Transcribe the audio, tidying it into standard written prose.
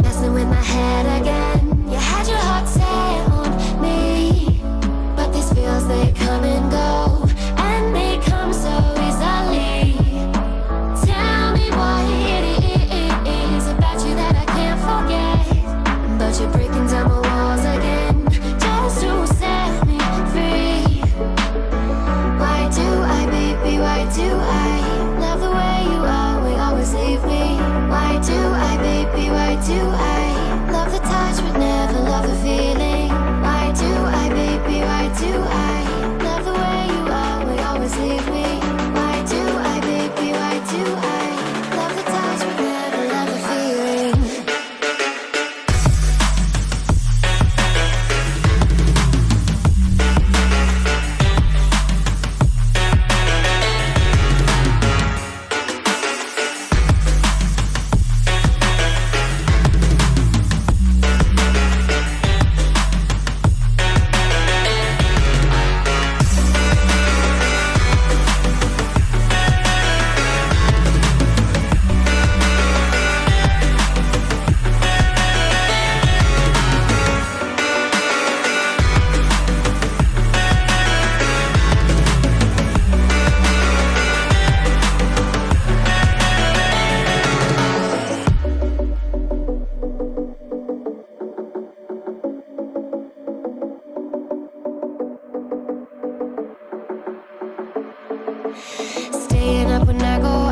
Messing with my head again. You had your heart set on me, but these feels, they come and go, and they come so easily. Tell me what it is about you that I can't forget, but you're breaking down my walls again, just to set me free. Why do I, baby, why do I love the way you are, we always leave me? Why do I, baby, why do I love the touch but never love the feeling? Why do I, baby, why do I love the way you are, we always leave me? Why do I, baby, why do I love the touch but never love the feeling? Staying up when I go